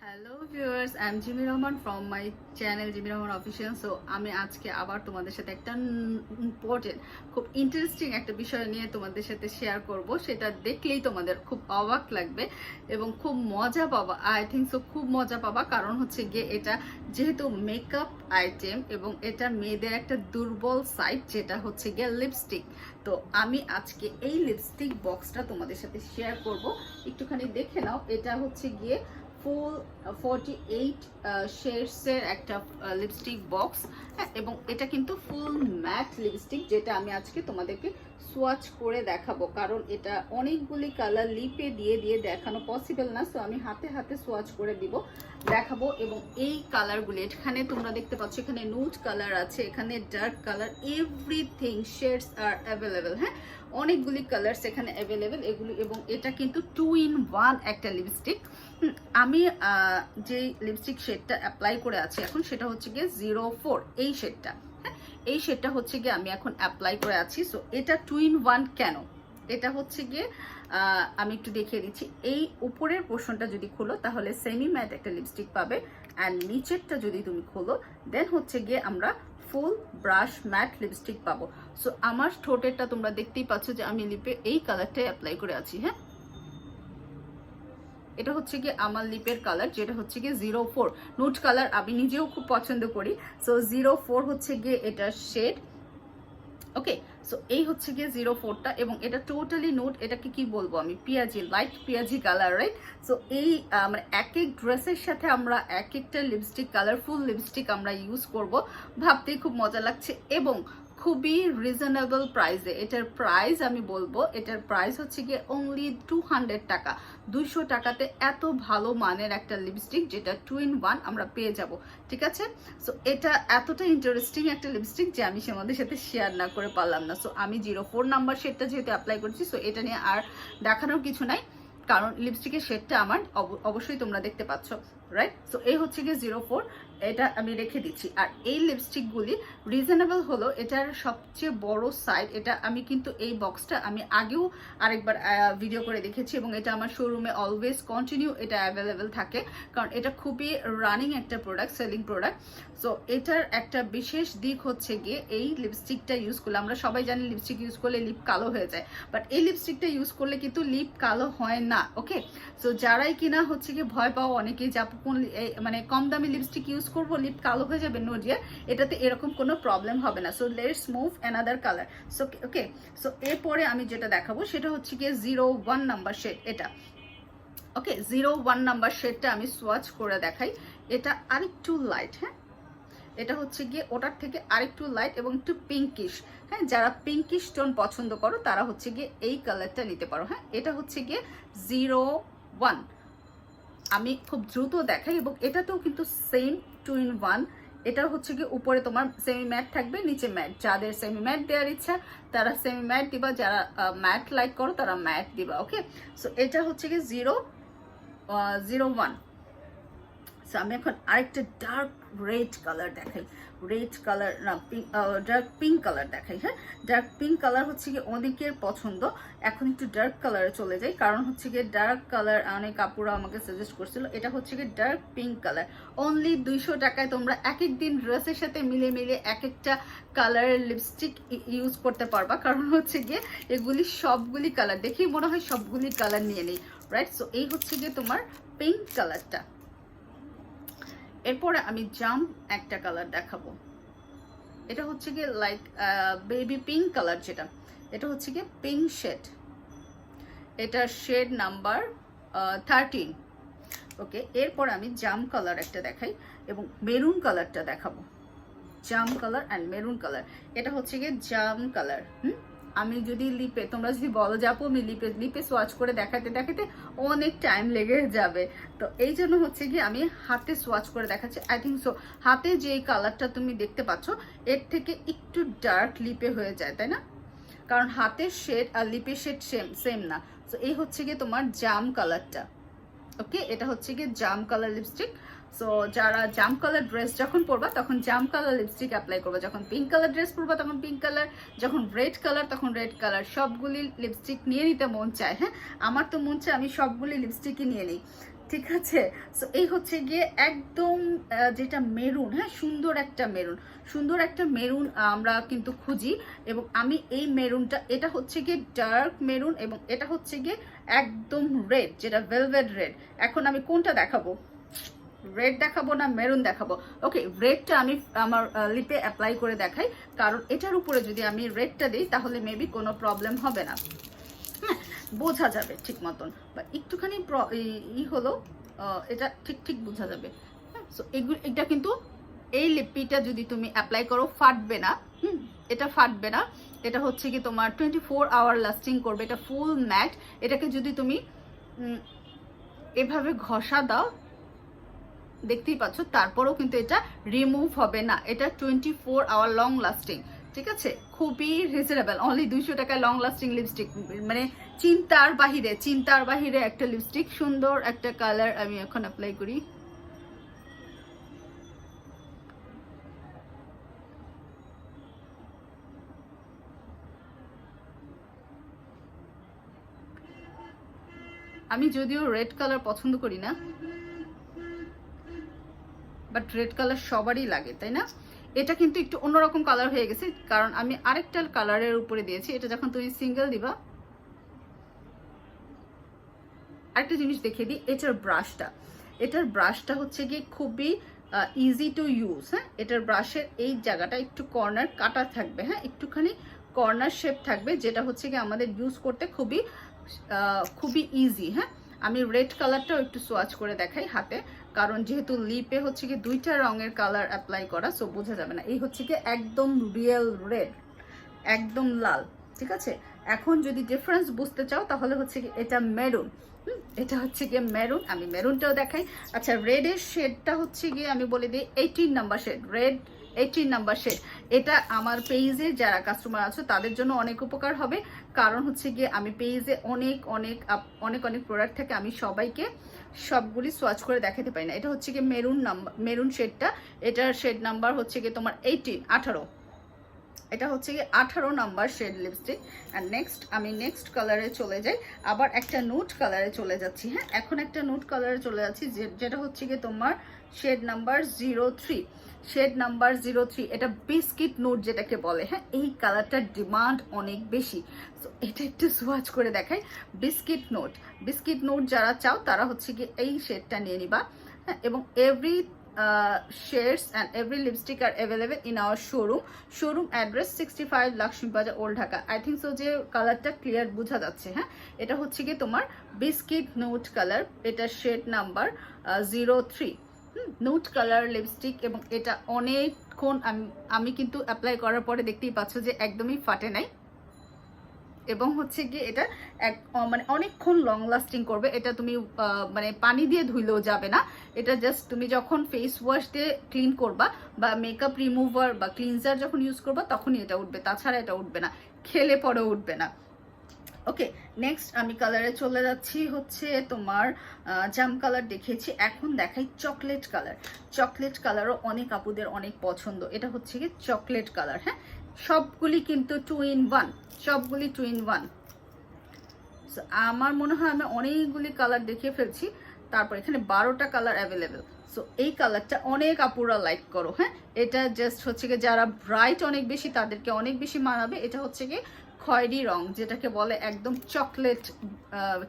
Hello viewers, I am Jimmy Rahman from my channel Jimmy Rahman official. So আমি আজকে আবার তোমাদের সাথে একটা ইম্পর্টেন্ট, খুব ইন্টারেস্টিং একটা বিষয় নিয়ে তোমাদের সাথে শেয়ার করব। সেটা দেখলেই তোমাদের খুব অবাক লাগবে এবং খুব মজা পাবা। আই থিঙ্ক সো খুব মজা পাবা, কারণ হচ্ছে গিয়ে এটা যেহেতু মেকআপ আইটেম এবং এটা মেয়েদের একটা দুর্বল সাইড, যেটা হচ্ছে গিয়ে লিপস্টিক। তো আমি আজকে এই লিপস্টিক বক্সটা তোমাদের সাথে শেয়ার করব। একটুখানি দেখে নাও, এটা হচ্ছে গিয়ে ফুল 48 শেডসের একটা লিপস্টিক বক্স। হ্যাঁ, এবং এটা কিন্তু ফুল ম্যাট লিপস্টিক, যেটা আমি আজকে তোমাদেরকে সোয়াচ করে দেখাবো, কারণ এটা অনেকগুলি কালার লিপে দিয়ে দিয়ে দেখানো পসিবল না। সো আমি হাতে হাতে সোয়াচ করে দেখাবো। এবং এই কালারগুলি এখানে তোমরা দেখতে পাচ্ছ, এখানে নুড কালার আছে, এখানে ডার্ক কালার, এভরিথিং শেডস আর অ্যাভেলেবেল। হ্যাঁ, অনেকগুলি কালার্স এখানে অ্যাভেলেবেল এগুলি। এবং এটা কিন্তু 2 in 1 একটা লিপস্টিক। আমি যে লিপস্টিক শেডটা অ্যাপ্লাই করে আছি এখন, সেটা হচ্ছে গিয়ে 04 এই শেডটা। হ্যাঁ, এই শেডটা হচ্ছে গিয়ে আমি এখন অ্যাপ্লাই করে আছি। সো এটা 2 in 1 কেন? এটা হচ্ছে গিয়ে আমি একটু দেখিয়ে দিচ্ছি। এই উপরের পোর্শনটা যদি খোলো তাহলে সেমি ম্যাট একটা লিপস্টিক পাবে, অ্যান্ড নিচেরটা যদি তুমি খোলো দেন হচ্ছে গিয়ে আমরা ফুল ব্রাশ ম্যাট লিপস্টিক পাবো। সো আমার ঠোঁটেরটা তোমরা দেখতেই পাচ্ছ যে আমি লিপে এই কালারটাই অ্যাপ্লাই করে আছি। হ্যাঁ, এটা হচ্ছে গিয়ে আমার লিপের কালার, যেটা হচ্ছে গিয়ে 04 নুড কালার। আমি নিজেও খুব পছন্দ করি। সো 04 হচ্ছে গিয়ে এটা শেড। ওকে, সো এই হচ্ছে গিয়ে 04টা, এবং এটা টোটালি নুড। এটাকে কি বলবো আমি, পেঁয়াজি, লাইট পেঁয়াজি কালার, রাইট? সো এই মানে এক এক ড্রেসের সাথে আমরা এক একটা লিপস্টিক, কালারফুল লিপস্টিক আমরা ইউজ করব। ভাবতেই খুব মজা লাগছে এবং খুবই রিজনেবল প্রাইসে। এটার প্রাইস আমি বলবো, এটার প্রাইস হচ্ছে গিয়ে অনলি 200 টাকা। 200 টাকাতে এত ভালো মানের একটা লিপস্টিক, যেটা 2 in 1 আমরা পেয়ে যাব। ঠিক আছে, সো এটা এতটা ইন্টারেস্টিং একটা লিপস্টিক যে আমি তোমাদের সাথে শেয়ার না করে পারলাম না। সো আমি 04 নাম্বার শেডটা যেহেতু অ্যাপ্লাই করছি, সো এটা নিয়ে আর দেখানোর কিছু নাই, কারণ লিপস্টিকের শেডটা আমার অবশ্যই তোমরা দেখতে পাচ্ছ, রাইট? সো এই হচ্ছে গিয়ে 04, এটা আমি রেখে দিচ্ছি। আর এই লিপস্টিকগুলি রিজনেবল হলো এটার সবচেয়ে বড় সাইড। এটা আমি কিন্তু এই বক্সটা আমি আগেও আরেকবার ভিডিও করে দেখেছি, এবং এটা আমার শোরুমে অলওয়েজ কন্টিনিউ এটা অ্যাভেলেবেল থাকে, কারণ এটা খুবই রানিং একটা প্রোডাক্ট, সেলিং প্রোডাক্ট। সো এটার একটা বিশেষ দিক হচ্ছে গিয়ে এই লিপস্টিকটা ইউজ করলে, আমরা সবাই জানি লিপস্টিক ইউজ করলে লিপ কালো হয়ে যায়, বাট এই লিপস্টিকটা ইউজ করলে কিন্তু লিপ কালো হয় না। ওকে, সো যারাই কিনা হচ্ছে গিয়ে ভয় পাও অনেকেই, যা কোন মানে কম দামি লিপস্টিক ইউজ করবো লিপ কালো হয়ে যাবে, নো ডিয়ার, এটাতে এরকম কোনো প্রবলেম হবে না। So let's move another colour. So okay, so এরপরে আমি যেটা দেখাবো সেটা হচ্ছে গিয়ে 01 নাম্বার শেড এটা। ওকে, 01 নাম্বার শেডটা আমি সোয়াচ করে দেখাই। এটা আরেকটু লাইট। হ্যাঁ, এটা হচ্ছে গিয়ে ওটার থেকে আরেকটু লাইট এবং একটু পিঙ্কিশ। হ্যাঁ, যারা পিঙ্কিশ টোন পছন্দ করো তারা হচ্ছে গিয়ে এই কালারটা নিতে পারো। হ্যাঁ, এটা হচ্ছে গিয়ে 01। আমি খুব দ্রুত দেখাই, এবং এটাতেও কিন্তু সেম 2 in 1। এটা হচ্ছে কি উপরে তোমার সেমি ম্যাট থাকবে, নিচে ম্যাট। যাদের সেমি ম্যাট দেওয়ার ইচ্ছা তারা সেমি ম্যাট দিবা, যারা ম্যাট লাইক করো তারা ম্যাট দিবা। ওকে, সো এটা হচ্ছে কি 01। সো আমি এখন আরেকটা ডার্ক রেড কালার দেখাই। রেড কালার না, ডার্ক পিঙ্ক কালার দেখাই। হ্যাঁ, ডার্ক পিঙ্ক কালার হচ্ছে গিয়ে অনেকের পছন্দ। এখন একটু ডার্ক কালারে চলে যাই, কারণ হচ্ছে গিয়ে ডার্ক কালার অনেক কাপুরা আমাকে সাজেস্ট করছিল। এটা হচ্ছে গিয়ে ডার্ক পিঙ্ক কালার। অনলি 200 টাকায় তোমরা এক এক দিন ড্রেসের সাথে মিলে মিলে এক একটা কালারের লিপস্টিক ইউজ করতে পারবা, কারণ হচ্ছে গিয়ে এগুলি সবগুলি কালার দেখেই মনে হয় সবগুলি কালার নিয়ে নেই, রাইট? সো এই হচ্ছে গিয়ে তোমার পিঙ্ক কালারটা। এরপরে আমি জাম একটা কালার দেখাবো। এটা হচ্ছে গিয়ে লাইক বেবি পিঙ্ক কালার, যেটা এটা হচ্ছে গিয়ে পিঙ্ক শেড। এটা শেড নাম্বার 13। ওকে, এরপর আমি জাম কালার একটা দেখাই এবং মেরুন কালারটা দেখাবো। জাম কালার অ্যান্ড মেরুন কালার, এটা হচ্ছে গিয়ে জাম কালার। আমি যদি লিপে, তোমরা যদি বলো যে আপু আমি লিপে সোয়াচ করে দেখাতে দেখাতে অনেক টাইম লেগে যাবে, তো এই জন্য হচ্ছে কি আমি হাতে সোয়াচ করে দেখাচ্ছি। আই থিঙ্ক সো হাতে যে কালারটা তুমি দেখতে পাচ্ছ এর থেকে একটু ডার্ক লিপে হয়ে যায়, তাই না? কারণ হাতের শেড আর লিপের শেড সেম না। সো এই হচ্ছে গিয়ে তোমার জাম কালারটা। ওকে, এটা হচ্ছে গিয়ে জাম কালার লিপস্টিক। সো যারা জাম কালার ড্রেস যখন পরবা তখন জাম কালার লিপস্টিক অ্যাপ্লাই করবা, যখন পিঙ্ক কালার ড্রেস পরবা তখন পিঙ্ক কালার, যখন রেড কালার তখন রেড কালার। সবগুলি লিপস্টিক নিয়ে নিতে মন চায়। হ্যাঁ, আমার তো মন চায় আমি সবগুলি লিপস্টিকই নিয়ে নিই। ঠিক আছে। সো এই হচ্ছে গিয়ে একদম যেটা মেরুন, হ্যাঁ সুন্দর একটা মেরুন আমরা কিন্তু খুঁজি, এবং আমি এই মেরুনটা, এটা হচ্ছে গিয়ে ডার্ক মেরুন এবং এটা হচ্ছে গিয়ে একদম রেড, যেটা ভেলভেট রেড। এখন আমি কোনটা দেখাবো, রেড দেখাবো না মেরুন দেখাবো? ওকে, রেডটা আমি আমার লিপে অ্যাপ্লাই করে দেখাই, কারণ এটার উপরে যদি আমি রেডটা দিই তাহলে মেবি কোনো প্রবলেম হবে না, হ্যাঁ বোঝা যাবে ঠিক মতন, বা একটুখানি হলো এটা ঠিক বোঝা যাবে। সো এটা কিন্তু এই লিপিটা যদি তুমি অ্যাপ্লাই করো ফাটবে না, এটা ফাটবে না। এটা হচ্ছে কি তোমার 24 আওয়ার লাস্টিং করবে, এটা ফুল ম্যাট। এটাকে যদি তুমি এভাবে ঘষা দাও, দেখতেই পাচ্ছ, তারপরেও কিন্তু এটা রিমুভ হবে না। এটা 24 আওয়ার লং লাস্টিং, ঠিক আছে, খুবই রিজনেবল, অনলি 200 টাকায় লং লাস্টিং লিপস্টিক, মানে চিন্তার বাহিরে একটা লিপস্টিক, সুন্দর একটা কালার। আমি এখন অ্যাপ্লাই করি। আমি যদিও রেড কালার পছন্দ করি না, বাট রেড কালার সবারই লাগে, তাই না? এটা কিন্তু একটু অন্যরকম কালার হয়ে গেছে, কারণ আমি আরেকটা কালারের উপরে দিয়েছি। এটা যখন তুমি সিঙ্গেল দিবা, আরেকটা জিনিস দেখিয়ে দিই, এটার ব্রাশটা হচ্ছে গিয়ে খুবই ইজি টু ইউজ, হ্যাঁ। এটার ব্রাশের এই জায়গাটা একটু কর্নার কাটা থাকবে, হ্যাঁ, একটুখানি কর্নার শেপ থাকবে, যেটা হচ্ছে গিয়ে আমাদের ইউজ করতে খুবই ইজি, হ্যাঁ। আমি রেড কালারটাও একটু সোয়াচ করে দেখাই হাতে, কারণ যেহেতু লিপে হচ্ছে কি দুইটা রঙের কালার অ্যাপ্লাই করা, সো বোঝা যাবে না। এই হচ্ছে কি একদম রিয়েল রেড, একদম লাল, ঠিক আছে। এখন যদি ডিফারেন্স বুঝতে চাও তাহলে হচ্ছে কি এটা মেরুন, এটা হচ্ছে গিয়ে মেরুন। আমি মেরুনটাও দেখাই। আচ্ছা, রেডের শেডটা হচ্ছে গিয়ে আমি বলে দিই 18 number shade, red 18 number shade. এটা আমার পেজে যারা কাস্টমার আছে তাদের জন্য অনেক উপকার হবে, কারণ হচ্ছে গিয়ে আমি পেজে অনেক প্রোডাক্ট থেকে আমি সবাইকে সবগুলি সোয়াচ করে দেখাতে পারি না। এটা হচ্ছে গিয়ে মেরুন শেডটা, এটার শেড নাম্বার হচ্ছে গিয়ে তোমার 18। এটা হচ্ছে কি 18 নাম্বার শেড লিপস্টিক। আর আমি নেক্সট কালারে চলে যাই, আবার একটা নুট কালারে চলে যাচ্ছি, হ্যাঁ। এখন একটা নুট কালারে চলে যাচ্ছি, যেটা হচ্ছে কি তোমার শেড নাম্বার 03। এটা বিস্কিট নুট যেটাকে বলে, হ্যাঁ। এই কালারটার ডিমান্ড অনেক বেশি, তো এটা একটু সোয়াচ করে দেখাই। বিস্কিট নোট যারা চাও তারা হচ্ছে কি এই শেডটা নিয়ে নিবা, হ্যাঁ। এবং every shades and every lipstick are available in our showroom address 65 luximbazar old Dhaka. I think so যে কালারটা ক্লিয়ার বোঝা যাচ্ছে, হ্যাঁ। এটা হচ্ছে কি তোমার বিস্কিট নোট কালার, এটা shade number 03, nude colour lipstick. এবং এটা অনেকক্ষণ আমি কিন্তু অ্যাপ্লাই করার পরে দেখতেই পাচ্ছ যে একদমই ফাটে নাই, এবং হচ্ছে গিয়ে এটা মানে অনেকক্ষণ লং লাস্টিং করবে। এটা তুমি মানে পানি দিয়ে ধুইলেও যাবে না, এটা জাস্ট তুমি যখন ফেস ওয়াশ দিয়ে ক্লিন করবা বা মেকআপ রিমুভার বা ক্লিনজার যখন ইউজ করবা তখনই এটা উঠবে, তাছাড়া এটা উঠবে না, খেলে পরেও উঠবে না। ওকে, নেক্সট আমি কালারে চলে যাচ্ছি, হচ্ছে তোমার জাম কালার দেখিয়েছি, এখন দেখাই চকলেট কালারও অনেক আপুদের অনেক পছন্দ। এটা হচ্ছে কি চকলেট কালার, হ্যাঁ। সবগুলি কিন্তু 2 in 1, সবগুলি 2 in 1। আমার মনে হয় আমি অনেকগুলি কালার দেখিয়ে ফেলছি, তারপর এখানে 12টা কালার অ্যাভেলেবেল। সো এই কালারটা অনেক আপুরা লাইক করো, হ্যাঁ। এটা জাস্ট হচ্ছে গিয়ে যারা ব্রাইট অনেক বেশি তাদেরকে অনেক বেশি মানাবে। এটা হচ্ছে গিয়ে খয়েরি রং যেটাকে বলে, একদম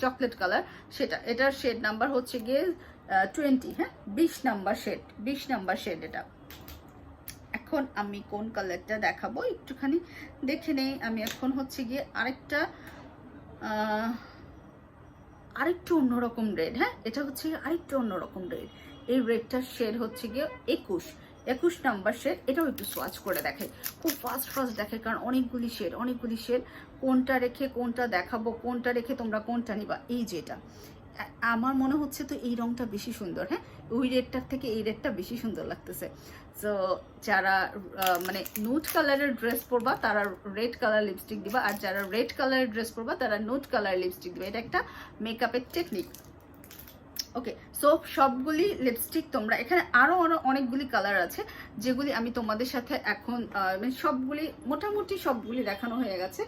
চকলেট কালার সেটা। এটার শেড নাম্বার হচ্ছে গিয়ে 20, হ্যাঁ, 20 নাম্বার শেড এটা। এখন আমি কোন কালারটা দেখাবো একটুখানি দেখে নেই। আমি এখন হচ্ছে গিয়ে আরেকটু অন্যরকম রেড, হ্যাঁ। এটা হচ্ছে গিয়ে আরেকটু অন্যরকম রেড। এই রেডটার শেড হচ্ছে গিয়ে 21 নাম্বার শেড। এটাও একটু সোয়াচ করে দেখাই, খুব ফাস্ট দেখে, কারণ অনেকগুলি শেড কোনটা রেখে কোনটা দেখাবো, কোনটা রেখে তোমরা কোনটা নিবা। এই যেটা আমার মনে হচ্ছে তো এই রংটা বেশি সুন্দর, হ্যাঁ, ওই রেডটার থেকে এই রেডটা বেশি সুন্দর লাগতেছে। সো যারা মানে নুট কালারের ড্রেস পরবা তারা রেড কালার লিপস্টিক দিবা, আর যারা রেড কালারের ড্রেস পরবা তারা নুট কালার লিপস্টিক দিবা। এটা একটা মেকআপের টেকনিক। ওকে, সো সবগুলি লিপস্টিক তোমরা, এখানে আরো অনেকগুলি কালার আছে যেগুলি আমি তোমাদের সাথে এখন মানে মোটামুটি সবগুলি দেখানো হয়ে গেছে।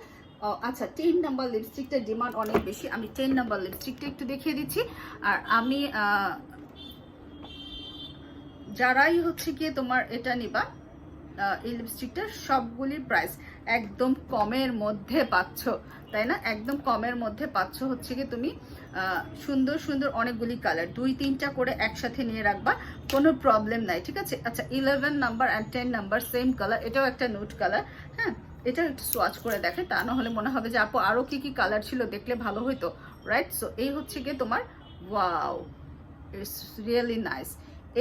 আচ্ছা 10 নাম্বার লিপস্টিকটার ডিমান্ড অনেক বেশি, আমি 10 নাম্বার লিপস্টিকটা একটু দেখিয়ে দিচ্ছি। আর আমি যারাই হচ্ছে গিয়ে তোমার এটা নিবা, এই লিপস্টিকটার সবগুলির প্রাইস একদম কমের মধ্যে পাচ্ছ, তাই না? একদম কমের মধ্যে পাচ্ছ হচ্ছে গিয়ে তুমি সুন্দর সুন্দর অনেকগুলি কালার, 2-3টা করে একসাথে নিয়ে রাখবা, কোনো প্রবলেম নাই, ঠিক আছে? আচ্ছা 11 number and 10 number same colour, এটাও একটা নুট কালার। হ্যাঁ, এটা একটু সোয়াচ করে দেখে, তা না হলে মনে হবে যে আপু আরও কি কি কালার ছিল, দেখলে ভালো হইতো, রাইট? সো এই হচ্ছে গিয়ে তোমার, ওয়াও ইটস রিয়েলি নাইস।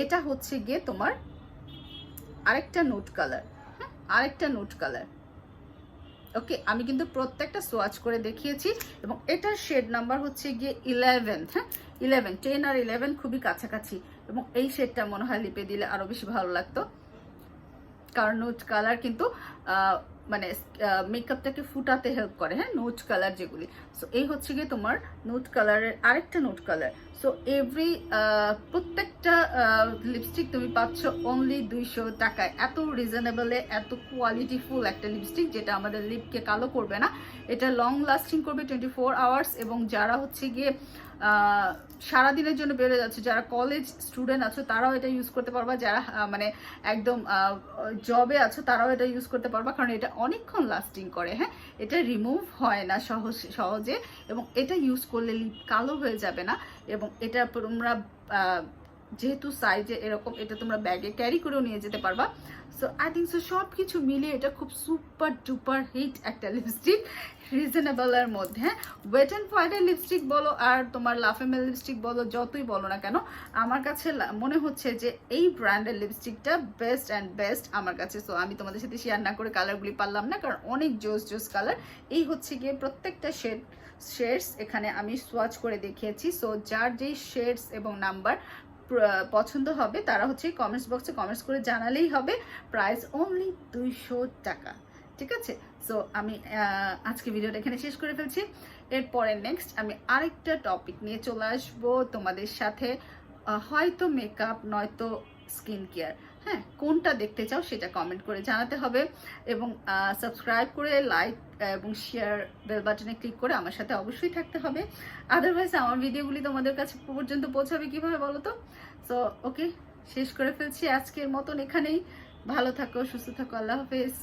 এটা হচ্ছে গিয়ে তোমার আরেকটা নুট কালার, হ্যাঁ আরেকটা নুট কালার। ওকে, আমি কিন্তু প্রত্যেকটা সোয়াচ করে দেখিয়েছি এবং এটার শেড নাম্বার হচ্ছে গিয়ে 11। হ্যাঁ 11, 10 আর 11 খুবই কাছাকাছি, এবং এই শেডটা মনে হয় লিপে দিলে আরো বেশি ভালো লাগতো, কারণ নুট কালার কিন্তু মানে মেকআপটাকে ফুটাতে হেল্প করে, হ্যাঁ নুট কালার যেগুলি। সো এই হচ্ছে গিয়ে তোমার নুট কালারের আরেকটা নুট কালার। সো এভরি প্রত্যেকটা লিপস্টিক তুমি পাচ্ছ অনলি 200 টাকায়, এত রিজনেবলে, এত কোয়ালিটিফুল একটা লিপস্টিক, যেটা আমাদের লিপকে কালো করবে না, এটা লং লাস্টিং করবে 24 আওয়ার্স। এবং যারা হচ্ছে গিয়ে সারাদিনের জন্য বেরোয় যাচ্ছে, যারা কলেজ স্টুডেন্ট আছো তারাও এটা ইউজ করতে পারবা, যারা মানে একদম জবে আছো তারাও এটা ইউজ করতে পারবা, কারণ এটা অনেকক্ষণ লাস্টিং করে। হ্যাঁ, এটা রিমুভ হয় না সহজে, এবং এটা ইউজ করলে লিপ কালো হয়ে যাবে না। এবং এটা তোমরা যেহেতু সাইজে এরকম, এটা তোমরা ব্যাগে ক্যারি করেও নিয়ে যেতে পারবা। সো আই থিঙ্ক সো সব কিছু মিলিয়ে এটা খুব সুপার ডুপার হিট একটা লিপস্টিক, রিজনেবলের মধ্যে। হ্যাঁ, ওয়েট অ্যান্ড হোয়াইটের লিপস্টিক বলো আর তোমার লাফেমেল লিপস্টিক বলো, যতই বলো না কেন, আমার কাছে মনে হচ্ছে যে এই ব্র্যান্ডের লিপস্টিকটা বেস্ট অ্যান্ড বেস্ট আমার কাছে। সো আমি তোমাদের সাথে শেয়ার না করে কালারগুলি পারলাম না, কারণ অনেক জোস জোস কালার। এই হচ্ছে গিয়ে প্রত্যেকটা শেডস এখানে আমি সোয়াচ করে দেখিয়েছি। সো যার যেই শেডস এবং নাম্বার পছন্দ হবে তারা হচ্ছে কমেন্টস বক্সে কমেন্টস করে জানালেই হবে। প্রাইস অনলি 200 টাকা, ঠিক আছে? সো আমি আজকে ভিডিওটা এখানে শেষ করে ফেলছি। এরপরে নেক্সট আমি আরেকটা টপিক নিয়ে চলে আসবো তোমাদের সাথে, হয়তো মেকআপ নয়তো স্কিন কেয়ার। হ্যাঁ, কোনটা দেখতে চাও সেটা কমেন্ট করে জানাতে হবে, এবং সাবস্ক্রাইব করে লাইক এবং শেয়ার বেল বাটনে ক্লিক করে আমার সাথে অবশ্যই থাকতে হবে। আদারওয়াইজ আমার ভিডিওগুলি তোমাদের কাছে পর্যন্ত পৌঁছাবে কিভাবে বলো তো? সো ওকে, শেষ করে ফেলছি আজকের মতন এখানেই। ভালো থাকো, সুস্থ থাকো, আল্লাহ হাফেজ।